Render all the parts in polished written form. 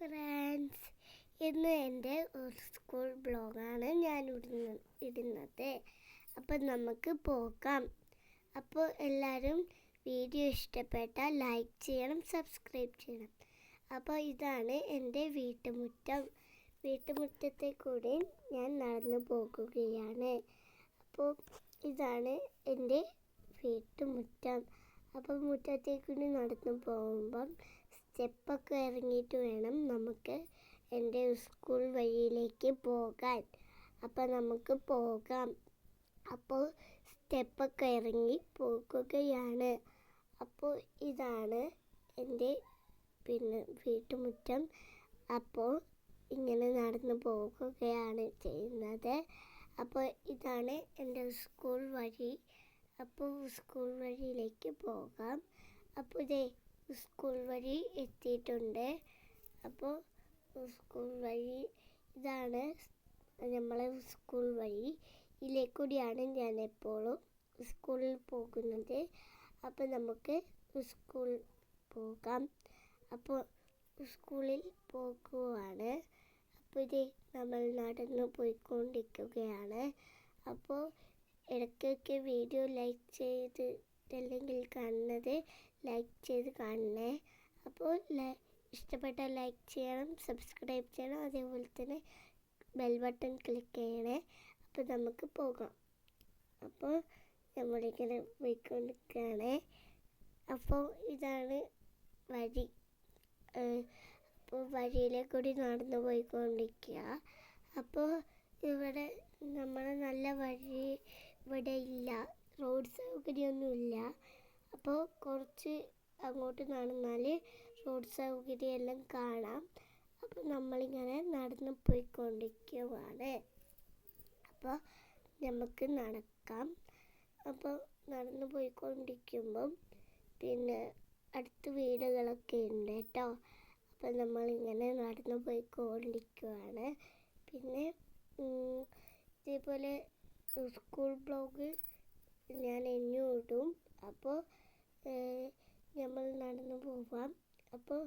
Friends, ഇന്ന് എൻ്റെ ഒരു സ്കൂൾ ബ്ലോഗാണ് ഞാൻ ഇടുന്നത്. അപ്പം നമുക്ക് പോകാം. അപ്പോൾ എല്ലാവരും വീഡിയോ ഇഷ്ടപ്പെട്ടാൽ ലൈക്ക് ചെയ്യണം, സബ്സ്ക്രൈബ് ചെയ്യണം. അപ്പോൾ ഇതാണ് എൻ്റെ വീട്ടുമുറ്റത്തെ കൂടെ ഞാൻ നടന്നു പോകുകയാണ്. അപ്പോൾ ഇതാണ് എൻ്റെ വീട്ടുമുറ്റം. അപ്പോൾ മുറ്റത്തേക്കൂടി നടന്നു പോകുമ്പം സ്റ്റെപ്പൊക്കെ ഇറങ്ങിയിട്ട് വേണം നമുക്ക് എൻ്റെ സ്കൂൾ വഴിയിലേക്ക് പോകാൻ. അപ്പോൾ നമുക്ക് പോകാം. അപ്പോൾ സ്റ്റെപ്പൊക്കെ ഇറങ്ങി പോകുകയാണ്. അപ്പോൾ ഇതാണ് എൻ്റെ വീട്ടുമുറ്റം. അപ്പോൾ ഇങ്ങനെ നടന്നു പോകുകയാണ് ചെയ്യുന്നത്. അപ്പോൾ ഇതാണ് എൻ്റെ സ്കൂൾ വഴി. അപ്പോൾ സ്കൂൾ വഴിയിലേക്ക് പോകാം. അപ്പോൾ സ്കൂൾ വഴി എത്തിയിട്ടുണ്ട്. അപ്പോൾ സ്കൂൾ വഴി ഇതാണ് നമ്മളെ സ്കൂൾ വഴി. ഇതിലേക്കൂടിയാണ് ഞാൻ എപ്പോഴും സ്കൂളിൽ പോകുന്നത്. അപ്പോൾ നമുക്ക് സ്കൂളിൽ പോകാം. അപ്പോൾ സ്കൂളിൽ പോകുവാണ്. അപ്പോൾ നമ്മൾ നടന്നു പോയിക്കൊണ്ടിരിക്കുകയാണ്. അപ്പോൾ ഇടയ്ക്കൊക്കെ വീഡിയോ ലൈക്ക് ചെയ്തിട്ടല്ലെങ്കിൽ കാണുന്നത് ലൈക്ക് ചെയ്ത് കാണണേ. അപ്പോൾ ഇഷ്ടപ്പെട്ടാൽ ലൈക്ക് ചെയ്യണം, സബ്സ്ക്രൈബ് ചെയ്യണം, അതേപോലെ തന്നെ ബെൽ ബട്ടൺ ക്ലിക്ക് ചെയ്യണേ. അപ്പോൾ നമുക്ക് പോകാം. അപ്പോൾ നമ്മളിങ്ങനെ പോയിക്കൊണ്ടിരിക്കുകയാണ്. അപ്പോൾ ഇതാണ് വഴി. അപ്പോൾ വഴിയിലേക്കൂടി നടന്നു പോയിക്കൊണ്ടിരിക്കുക. അപ്പോൾ ഇവിടെ നമ്മളെ നല്ല വഴി ഇവിടെ ഇല്ല, റോഡ് സൗകര്യമൊന്നുമില്ല. അപ്പോൾ കുറച്ച് അങ്ങോട്ട് നടന്നാൽ റോഡ് സൗകര്യം എല്ലാം കാണാം. അപ്പോൾ നമ്മളിങ്ങനെ നടന്നു പോയിക്കൊണ്ടിരിക്കുകയാണ്. അപ്പോൾ നമുക്ക് നടക്കാം. അപ്പോൾ നടന്നു പോയിക്കൊണ്ടിരിക്കുമ്പം അടുത്ത വീടുകളൊക്കെ ഉണ്ട് കേട്ടോ. അപ്പോൾ നമ്മളിങ്ങനെ നടന്നു പോയിക്കൊണ്ടിരിക്കുകയാണ്. ഇതേപോലെ സ്കൂൾ ബ്ലോഗ് ഞാൻ എന്നും ഇടും. അപ്പോൾ നമ്മൾ നടന്നു പോവാം. അപ്പോൾ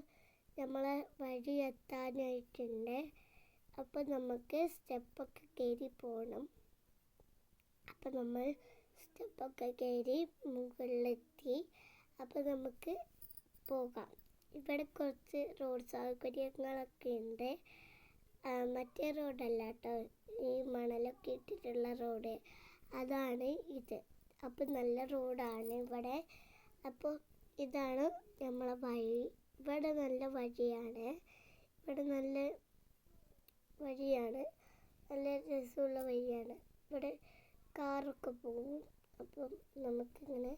നമ്മളെ വഴി എത്താനായിട്ടുണ്ട്. അപ്പോൾ നമുക്ക് സ്റ്റെപ്പൊക്കെ കയറി പോകണം. അപ്പോൾ നമ്മൾ സ്റ്റെപ്പൊക്കെ കയറി മുകളിലെത്തി. അപ്പോൾ നമുക്ക് പോകാം. ഇവിടെ കുറച്ച് റോഡ് സൗകര്യങ്ങളൊക്കെ ഉണ്ട്. മറ്റേ റോഡല്ല കേട്ടോ, ഈ മണലൊക്കെ ഇട്ടിട്ടുള്ള റോഡ്, അതാണ് ഇത്. അപ്പോൾ നല്ല റോഡാണ് ഇവിടെ. അപ്പോൾ ഇതാണ് നമ്മളെ വഴി. ഇവിടെ നല്ല വഴിയാണ്. നല്ല രസമുള്ള വഴിയാണ്. ഇവിടെ കാറൊക്കെ പോകും. അപ്പം നമുക്കിങ്ങനെ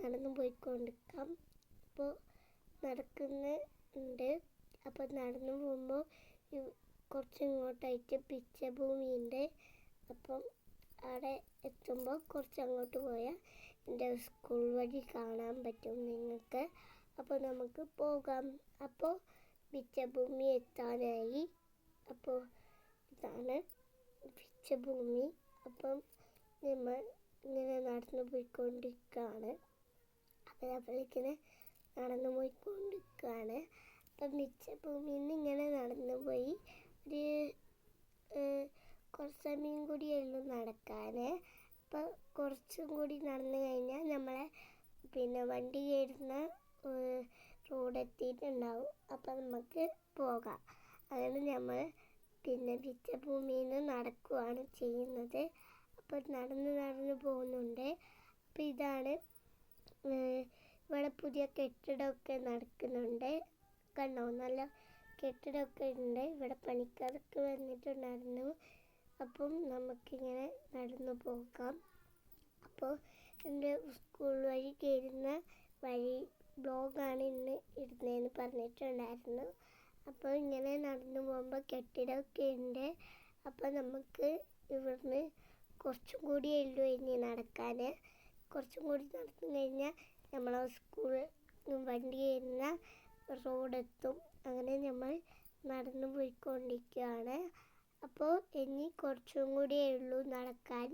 നടന്നു പോയിക്കൊണ്ടിരിക്കാം. അപ്പോൾ നടക്കുന്നുണ്ട്. അപ്പോൾ നടന്നു പോകുമ്പോൾ കുറച്ചിങ്ങോട്ടായിട്ട് പിച്ചഭൂമിയുണ്ട്. അപ്പം അവിടെ എത്തുമ്പോൾ കുറച്ചങ്ങോട്ട് പോയാൽ എൻ്റെ സ്കൂൾ വഴി കാണാൻ പറ്റും നിങ്ങൾക്ക്. അപ്പോൾ നമുക്ക് പോകാം. അപ്പോൾ പിച്ചഭൂമി എത്താനായി. അപ്പോൾ ഇതാണ് പിച്ചഭൂമി. അപ്പം നമ്മൾ ഇങ്ങനെ നടന്നു പോയിക്കൊണ്ടിരിക്കുകയാണ്. അപ്പോൾ നമ്മളിങ്ങനെ നടന്നു പോയിക്കൊണ്ടിരിക്കുകയാണ്. അപ്പം പിച്ചഭൂമിയിൽ നിന്ന് ഇങ്ങനെ നടന്നു പോയി കുറച്ച് സമയം കൂടിയുള്ളൂ നടക്കാൻ. അപ്പോൾ കുറച്ചും കൂടി നടന്നു കഴിഞ്ഞാൽ നമ്മളെ വണ്ടി കയറുന്ന റോഡ് എത്തിയിട്ടുണ്ടാവും. അപ്പം നമുക്ക് പോകാം. അങ്ങനെ നമ്മൾ പിച്ചഭൂമിയിൽ നിന്ന് നടക്കുകയാണ് ചെയ്യുന്നത്. അപ്പോൾ നടന്ന് പോകുന്നുണ്ട്. അപ്പോൾ ഇതാണ് ഇവിടെ പുതിയ കെട്ടിടമൊക്കെ നടക്കുന്നുണ്ട്. കണ്ടോ, നല്ല കെട്ടിടമൊക്കെ ഉണ്ട്. ഇവിടെ പണിക്കാരൊക്കെ വന്നിട്ടുണ്ടായിരുന്നു. അപ്പം നമുക്കിങ്ങനെ നടന്നു പോകാം. അപ്പോൾ എൻ്റെ സ്കൂൾ വഴി കയറുന്ന വഴി ബ്ലോഗാണ് ഇന്ന് ഇടുന്നതെന്ന് പറഞ്ഞിട്ടുണ്ടായിരുന്നു. അപ്പോൾ ഇങ്ങനെ നടന്നു പോകുമ്പോൾ കെട്ടിടമൊക്കെ ഉണ്ട്. അപ്പോൾ നമുക്ക് ഇവിടുന്ന് കുറച്ചും കൂടിയേ ഉള്ളൂ ഇനി നടക്കാൻ. കുറച്ചും കൂടി നടന്നു കഴിഞ്ഞാൽ നമ്മളെ സ്കൂൾ വണ്ടി കയറുന്ന റോഡെത്തും. അങ്ങനെ നമ്മൾ നടന്നു പോയിക്കൊണ്ടിരിക്കുകയാണ്. അപ്പോൾ ഇനി കുറച്ചും കൂടിയേ ഉള്ളൂ നടക്കാൻ.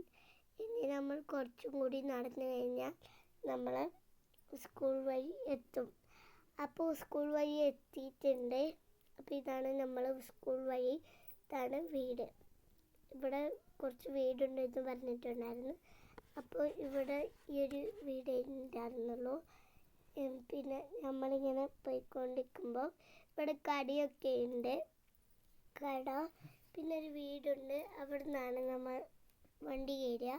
ഇനി നമ്മൾ കുറച്ചും കൂടി നടന്നു കഴിഞ്ഞാൽ നമ്മൾ സ്കൂൾ വഴി എത്തും. അപ്പോൾ സ്കൂൾ വഴി എത്തിയിട്ടുണ്ട്. അപ്പോൾ ഇതാണ് നമ്മൾ സ്കൂൾ വഴി, ഇതാണ് വീട്. ഇവിടെ കുറച്ച് വീടുണ്ട് എന്ന് പറഞ്ഞിട്ടുണ്ടായിരുന്നു. അപ്പോൾ ഇവിടെ ഈ ഒരു വീട് ഉണ്ടായിരുന്നുള്ളൂ. പിന്നെ നമ്മളിങ്ങനെ പോയിക്കൊണ്ടിരിക്കുമ്പോൾ ഇവിടെ കടയൊക്കെ ഉണ്ട്. കട, പിന്നെ ഒരു വീടുണ്ട്. അവിടെ നിന്നാണ് നമ്മൾ വണ്ടി കയറുക.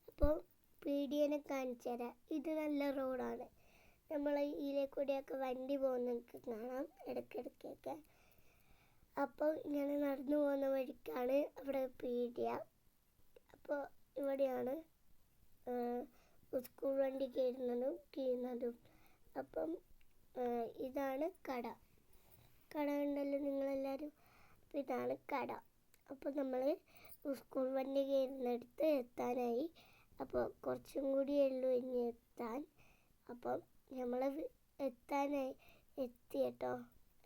അപ്പോൾ പീടികനെ കാണിച്ചു തരാം. ഇത് നല്ല റോഡാണ്. നമ്മൾ ഇതിലെ കൂടെയൊക്കെ വണ്ടി പോകുന്നതൊക്കെ കാണാം ഇടയ്ക്കിടയ്ക്കൊക്കെ. അപ്പോൾ ഇങ്ങനെ നടന്നു പോകുന്ന വഴിക്കാണ് അവിടെ പീടിക. അപ്പോൾ ഇവിടെയാണ് സ്കൂൾ വണ്ടി കയറുന്നതും കീഴുന്നതും. അപ്പം ഇതാണ് കട. കട ഉണ്ടല്ലോ നിങ്ങളെല്ലാവരും. അപ്പോൾ ഇതാണ് കട. അപ്പോൾ നമ്മൾ സ്കൂൾ വണ്ടി കയറുന്നിടത്ത് എത്താനായി. അപ്പോൾ കുറച്ചും കൂടിയേ ഉള്ളൂ ഇനി എത്താൻ. അപ്പം നമ്മൾ എത്തി കേട്ടോ.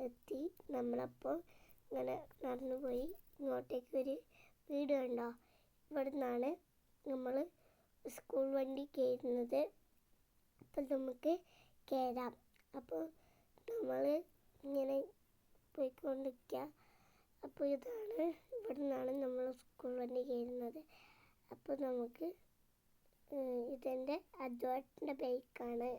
എത്തി. നമ്മളപ്പോൾ ഇങ്ങനെ നടന്നു പോയി. ഇങ്ങോട്ടേക്ക് ഒരു വീട് കണ്ടോ. ഇവിടെ നിന്നാണ് നമ്മൾ സ്കൂൾ വണ്ടി കയറുന്നത്. അപ്പം നമുക്ക് കയറാം. അപ്പോൾ നമ്മൾ ഇങ്ങനെ പോയിക്കൊണ്ടിരിക്കുക. അപ്പോൾ ഇതാണ്, ഇവിടെ നിന്നാണ് നമ്മൾ സ്കൂൾ വണ്ടി കയറുന്നത്. അപ്പോൾ നമുക്ക് ഇതെൻ്റെ അദ്വാട്ടിൻ്റെ ബൈക്കാണ്.